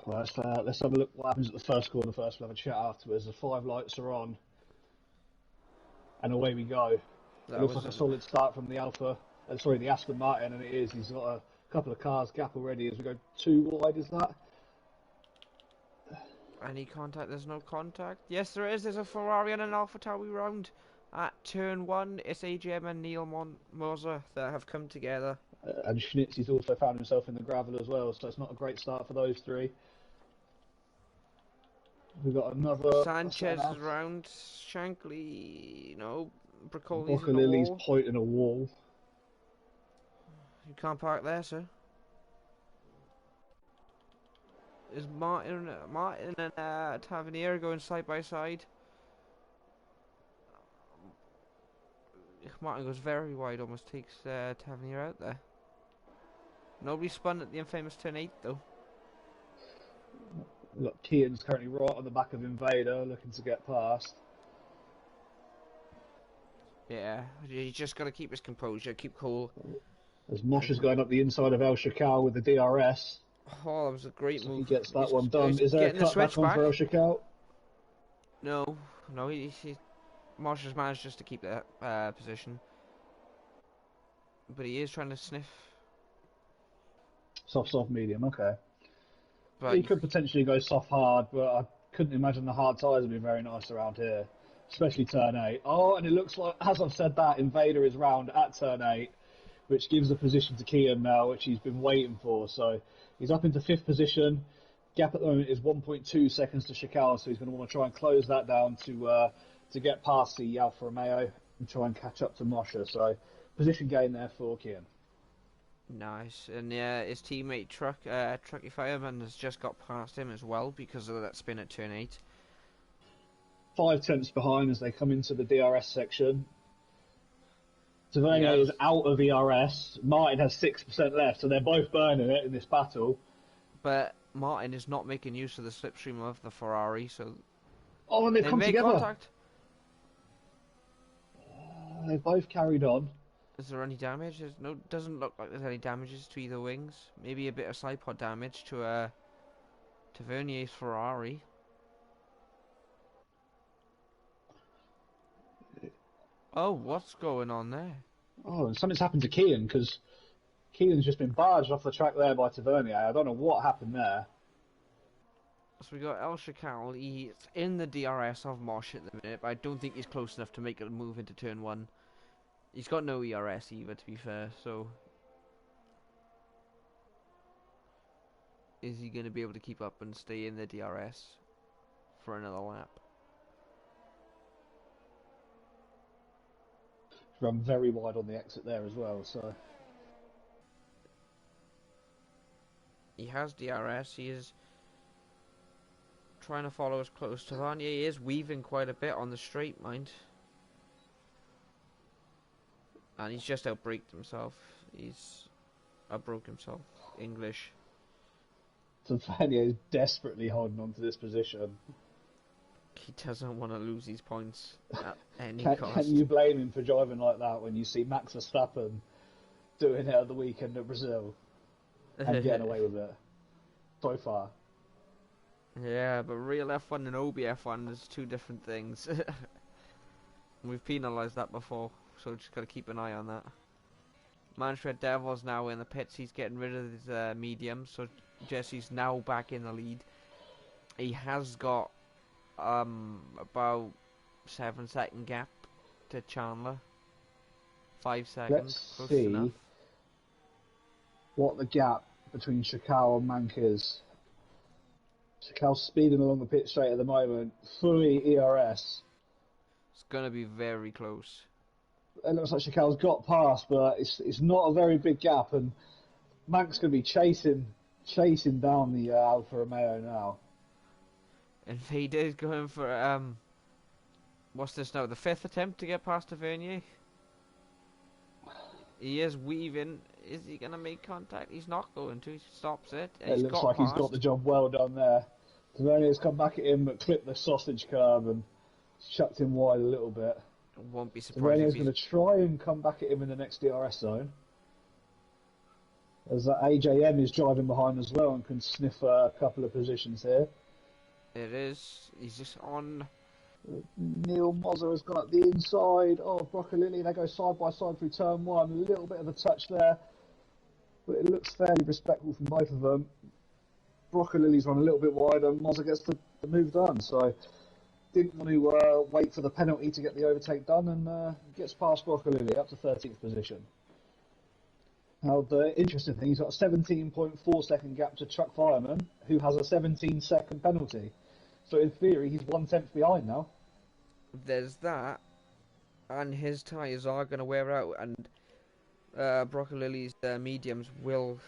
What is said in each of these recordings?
Well, let's have a look what happens at the first corner first. We'll have a chat afterwards. The 5 lights are on. And away we go. It looks like a solid start from the the Aston Martin, and it is. He's got a couple of cars gap already as we go 2 wide, is that? Any contact? There's no contact. Yes, there is. There's a Ferrari and an Alpha Tauri round at turn 1. It's AGM and Neil Moser that have come together. And Schnitzy's also found himself in the gravel as well, so it's not a great start for those 3. We've got another... Sanchez is round. Shankly... No. Bricoli's in a wall. pointing a wall. You can't park there, sir. Is Martin and Tavernier going side by side? Martin goes very wide, almost takes Tavernier out there. Nobody spun at the infamous turn 8 though. Look, Kian's currently right on the back of Invader, looking to get past. Yeah, you just got to keep his composure, keep cool. As Mosh is going up the inside of El Shakal with the DRS. Oh, that was a great move. He gets that one done. Is there a cut back on for El Shakal? No, Mosh has managed just to keep that position. But he is trying to sniff. Soft, medium, okay. But he could potentially go soft, hard, but I couldn't imagine the hard tyres would be very nice around here. Especially turn 8. Oh, and it looks like, as I've said that, Invader is round at turn 8, which gives the position to Kian now, which he's been waiting for. So he's up into 5th position. Gap at the moment is 1.2 seconds to Shakal, so he's going to want to try and close that down to get past the Alfa Romeo and try and catch up to Mosher. So position gain there for Kian. Nice, and yeah, his teammate Trucky Fireman has just got past him as well because of that spin at turn 8. 5 tenths behind as they come into the DRS section. Tavernier is out of ERS. Martin has 6% left, so they're both burning it in this battle. But Martin is not making use of the slipstream of the Ferrari, so... Oh, and they've come together. Contact. They've both carried on. Is there any damage? Doesn't look like there's any damages to either wings. Maybe a bit of side pod damage to Tavernier's Ferrari. Oh, what's going on there? Oh, and something's happened to Kian, because Kian's just been barged off the track there by Tavernier. I don't know what happened there. So we got El Shakal. He's in the DRS of Mosh at the minute, but I don't think he's close enough to make a move into turn 1. He's got no ERS either, to be fair, so... Is he going to be able to keep up and stay in the DRS for another lap? Run very wide on the exit there as well, so... He has DRS, he is trying to follow as close to Vanya. He is weaving quite a bit on the straight, mind. And he's just outbraked himself. He's outbroke himself. English. Tavernier is desperately holding on to this position. He doesn't want to lose these points at any cost. Can you blame him for driving like that when you see Max Verstappen doing it at the weekend at Brazil and getting away with it so far? Yeah, but real F1 and OBF1 is 2 different things. We've penalised that before, so just got to keep an eye on that. Manfred Devil's now in the pits. He's getting rid of his medium, so Jesse's now back in the lead. He has got about 7-second gap to Chandler. 5 seconds. Let's see enough. What the gap between Shakal and Mank is. Shakal's speeding along the pit straight at the moment. Fully ERS. It's going to be very close. It looks like Shakal's got past, but it's not a very big gap, and Mank's going to be chasing down the Alfa Romeo now. And he is going for what's this now? The 5th attempt to get past Tavernier. He is weaving. Is he going to make contact? He's not going to. He stops it. It looks like he's got the job well done there. Tavernier's come back at him, but clipped the sausage curb and chucked him wide a little bit. Won't be surprised. Tavernier's going to try and come back at him in the next DRS zone. As AJM is driving behind as well and can sniff a couple of positions here. It is. He's just on. Neil Mozza has gone up the inside of Broccolilli. They go side by side through turn one. A little bit of a touch there, but it looks fairly respectable from both of them. Broccolilli's run a little bit wide and Mozza gets the move done. So didn't want to wait for the penalty to get the overtake done and gets past Broccolilli up to 13th position. Now the interesting thing, he's got a 17.4 second gap to Truck Fireman, who has a 17 second penalty. So in theory, he's 1/10 behind now. There's that, and his tyres are going to wear out, and Broccolilli's mediums will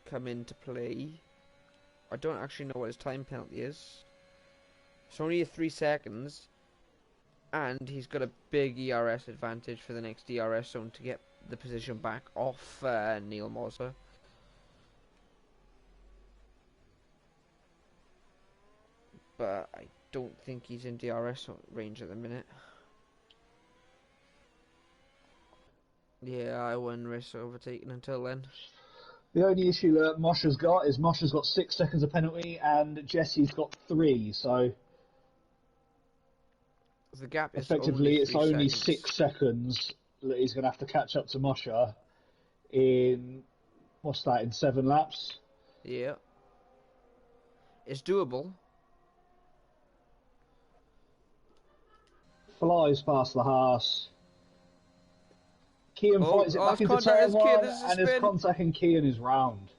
come into play. I don't actually know what his time penalty is. It's only 3 seconds, and he's got a big ERS advantage for the next DRS zone to get the position back off Neil Mozza. But I don't think he's in DRS range at the minute. Yeah, I wouldn't risk overtaking until then. The only issue that Mosher's got is Mosher's got 6 seconds of penalty and Jesse's got 3, so The gap is effectively it's only seconds. 6 seconds that he's going to have to catch up to Mosher in, what's that, in 7 laps? Yeah. It's doable. Flies past the Haas. Kean fights it back into turn one and is contacting Kean is round.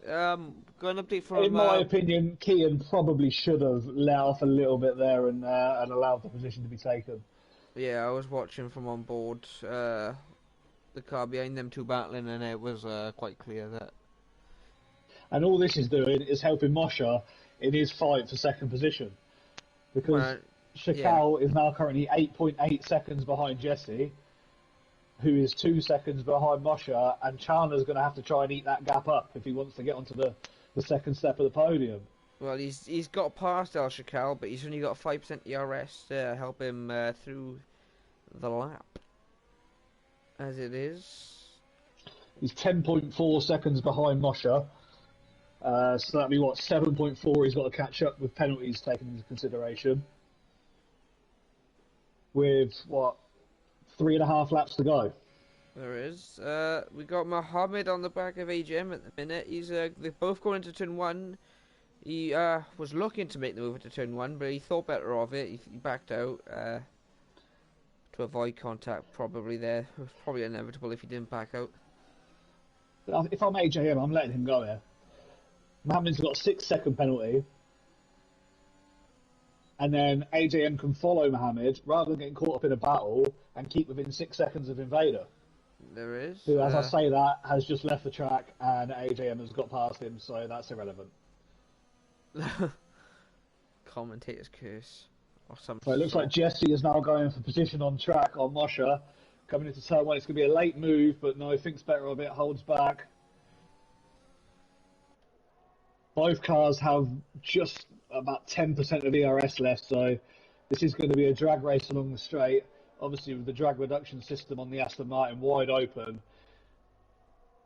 Going to update from... In my opinion, Kean probably should have let off a little bit there and allowed the position to be taken. Yeah, I was watching from on board the car behind them two battling, and it was quite clear that... And all this is doing is helping Mosher in his fight for second position. Because Chakal is now currently 8.8 seconds behind Jesse, who is 2 seconds behind Mosher, and Chandler's going to have to try and eat that gap up if he wants to get onto the second step of the podium. Well, he's got past El Chakal, but he's only got 5% ERS to help him through the lap. As it is. He's 10.4 seconds behind Mosher. So that'd be, 7.4 he's got to catch up with penalties taken into consideration. With, 3.5 laps to go. There is. We got Mohammed on the back of AGM at the minute. They're both going into turn one. He was looking to make the move into turn one, but he thought better of it. He backed out to avoid contact. Probably there. It was probably inevitable if he didn't back out. If I'm AJM, I'm letting him go here. Mohammed's got a 6-second penalty. And then AJM can follow Mohammed rather than getting caught up in a battle and keep within 6 seconds of Invader. There is. Who, as I say that, has just left the track and AJM has got past him, so that's irrelevant. Commentator's curse. Or some so it looks like Jesse is now going for position on track on Mosher. Coming into turn one, it's going to be a late move, but no, thinks better of it, holds back. Both cars have just about 10% of ERS left, so this is going to be a drag race along the straight. Obviously, with the drag reduction system on the Aston Martin wide open,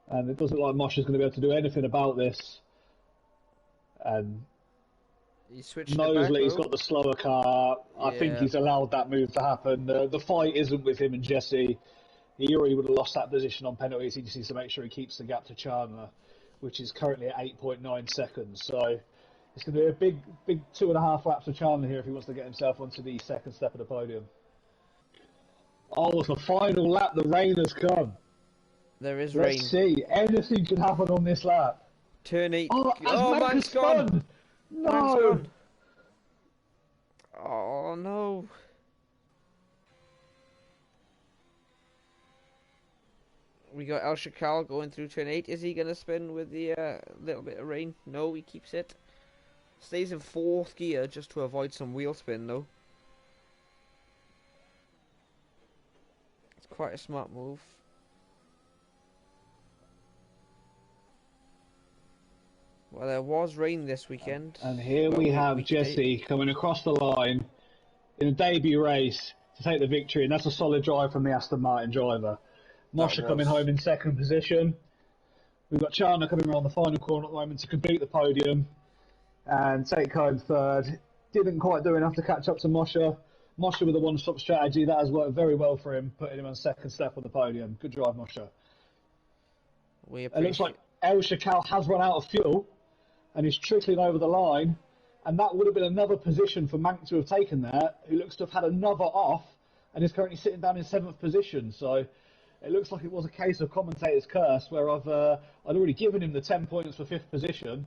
and it doesn't look like Mosher's going to be able to do anything about this. And Mosley's he's got the slower car. I think he's allowed that move to happen. The fight isn't with him and Jesse. He already would have lost that position on penalties. He just needs to make sure he keeps the gap to Chandler, which is currently at 8.9 seconds. So it's going to be a big 2.5 laps for Chandler here if he wants to get himself onto the second step of the podium. Oh, it's the final lap. The rain has come. There is rain. Let's see. Anything could happen on this lap. Turn 8. Oh, man's gone. No. Man's gone. Oh, no. We got El Chakal going through turn 8. Is he going to spin with the little bit of rain? No, he keeps it. Stays in 4th gear just to avoid some wheel spin, though. It's quite a smart move. Well, there was rain this weekend. And here we have Jesse coming across the line in a debut race to take the victory, and that's a solid drive from the Aston Martin driver. Mosher coming home in second position. We've got Chandler coming around the final corner at the moment to complete the podium and take home third. Didn't quite do enough to catch up to Moshe. Moshe with a one-stop strategy, that has worked very well for him, putting him on second step on the podium. Good drive, Moshe. It looks like El Shakal has run out of fuel and is trickling over the line, and that would have been another position for Mank to have taken there, who looks to have had another off and is currently sitting down in 7th position. So it looks like it was a case of commentator's curse, where I'd already given him the 10 points for 5th position,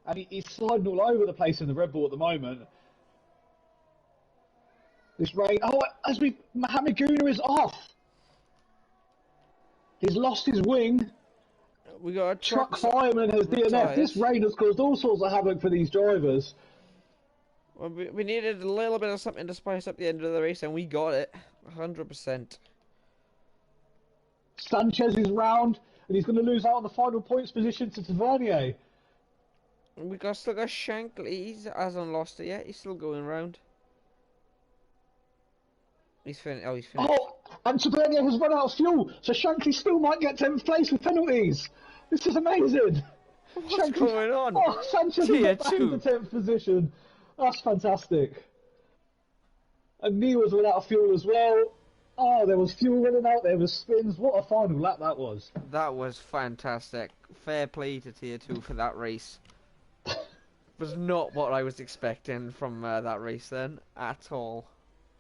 and he's sliding all over the place in the Red Bull at the moment. This rain, Mohamed Guna is off. He's lost his wing. We got a truck fireman has DNF. This rain has caused all sorts of havoc for these drivers. Well, we needed a little bit of something to spice up the end of the race, and we got it, 100%. Sanchez is round, and he's going to lose out on the final points position to Tavernier. We still got Shankly. He hasn't lost it yet. He's still going round. He's finished. Oh, he's finished. Oh, and Tavernier has run out of fuel, so Shankly still might get 10th place with penalties. This is amazing. What's going on? Oh, Sanchez is back in the 10th position. That's fantastic. And Neil was without fuel as well. Oh, there was fuel running out, there was spins. What a final lap that was. That was fantastic. Fair play to Tier 2 for that race. Was not what I was expecting from that race then, at all.